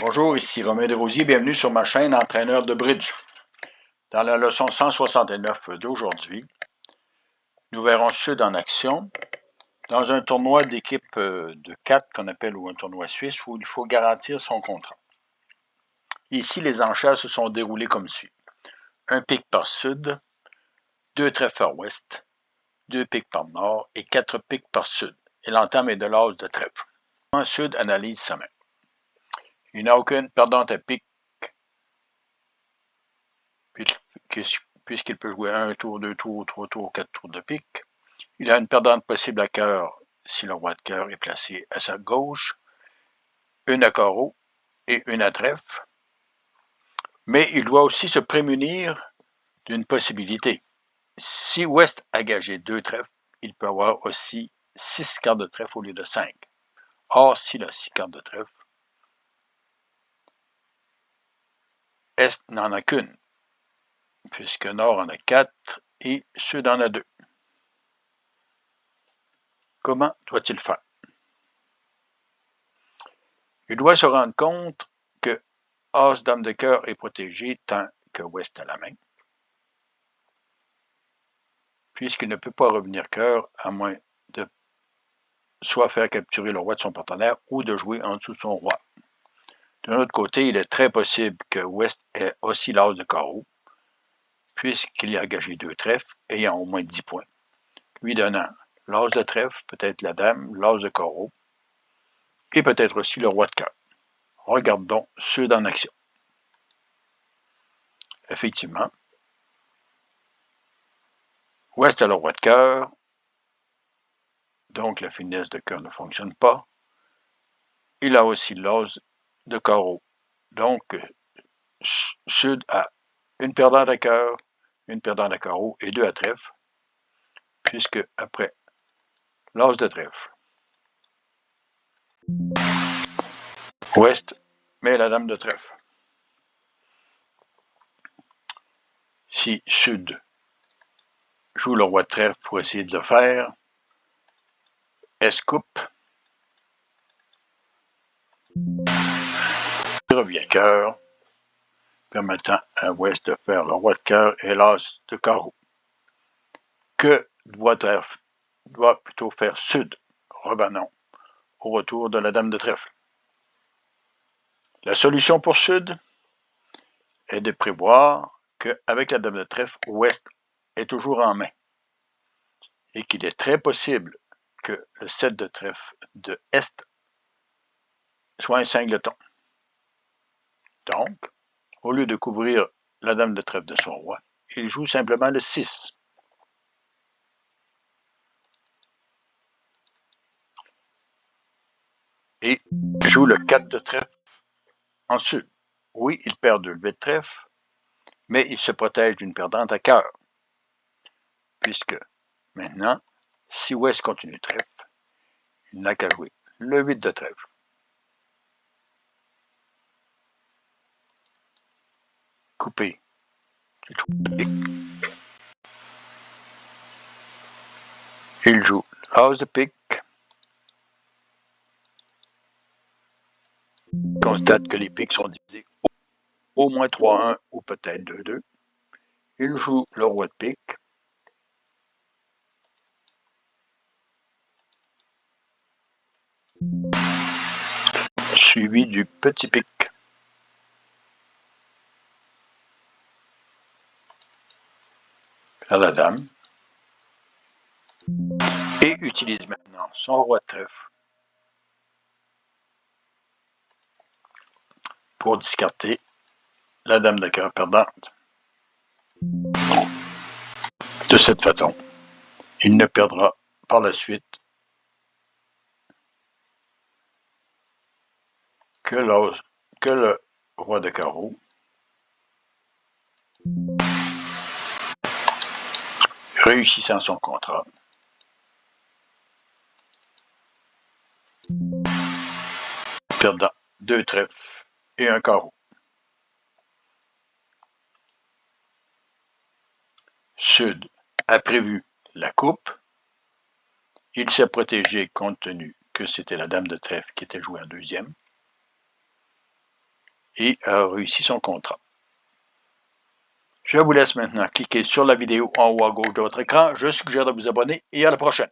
Bonjour, ici Romain Desrosiers, bienvenue sur ma chaîne Entraîneur de bridge. Dans la leçon 169 d'aujourd'hui, nous verrons Sud en action dans un tournoi d'équipe de 4 qu'on appelle ou un tournoi suisse où il faut garantir son contrat. Ici, les enchères se sont déroulées comme suit. Un pic par sud, 2 trèfles par ouest, 2 pics par nord et 4 pics par sud. Et l'entame est de l'as de trèfle. Sud analyse sa main. Il n'a aucune perdante à pic puisqu'il peut jouer 1 tour, 2 tours, 3 tours, 4 tours de pique. Il a une perdante possible à cœur si le roi de cœur est placé à sa gauche, une à carreau et une à trèfle. Mais il doit aussi se prémunir d'une possibilité. Si ouest a gagé 2 trèfles, il peut avoir aussi 6 cartes de trèfle au lieu de 5. Or, s'il a 6 cartes de trèfle, est n'en a qu'une, puisque nord en a 4 et sud en a 2. Comment doit-il faire? Il doit se rendre compte que As, Dame de cœur est protégé tant que Ouest a la main, puisqu'il ne peut pas revenir cœur à moins de soit faire capturer le roi de son partenaire ou de jouer en dessous de son roi. D'un autre côté, il est très possible que Ouest ait aussi l'as de carreau, puisqu'il y a gagé 2 trèfles ayant au moins 10 points, lui donnant l'as de trèfle, peut-être la dame, l'as de carreau, et peut-être aussi le roi de cœur. Regardons Sud en action. Effectivement, Ouest a le roi de cœur, donc la finesse de cœur ne fonctionne pas. Il a aussi l'as de carreau, donc Sud a une perdante à cœur, une perdante à carreau et 2 à trèfle, puisque après l'as de trèfle, Ouest met la dame de trèfle. Si Sud joue le roi de trèfle pour essayer de le faire, S coupe, il revient cœur, permettant à Ouest de faire le roi de cœur et l'as de carreau. Que doit plutôt faire Sud, revenons au retour de la dame de trèfle. La solution pour Sud est de prévoir qu'avec la dame de trèfle, Ouest est toujours en main et qu'il est très possible que le 7 de trèfle de Est soit un singleton. Donc, au lieu de couvrir la dame de trèfle de son roi, il joue simplement le 6. Et joue le 4 de trèfle en Sud. Oui, il perd 2 levées de trèfle, mais il se protège d'une perdante à cœur, puisque maintenant, si Ouest continue trèfle, il n'a qu'à jouer le 8 de trèfle. Coupé. Il joue l'as de pique. Il constate que les piques sont divisés au moins 3-1 ou peut-être 2-2. Il joue le roi de pique. Suivi du petit pic. À la dame. Et utilise maintenant son roi de trèfle pour discarter la dame de cœur perdante. De cette façon, il ne perdra par la suite que le roi de carreau, réussissant son contrat. Perdant 2 trèfles et un carreau. Sud a prévu la coupe. Il s'est protégé compte tenu que c'était la dame de trèfle qui était jouée en deuxième. et a réussi son contrat. Je vous laisse maintenant cliquer sur la vidéo en haut à gauche de votre écran. Je suggère de vous abonner et à la prochaine.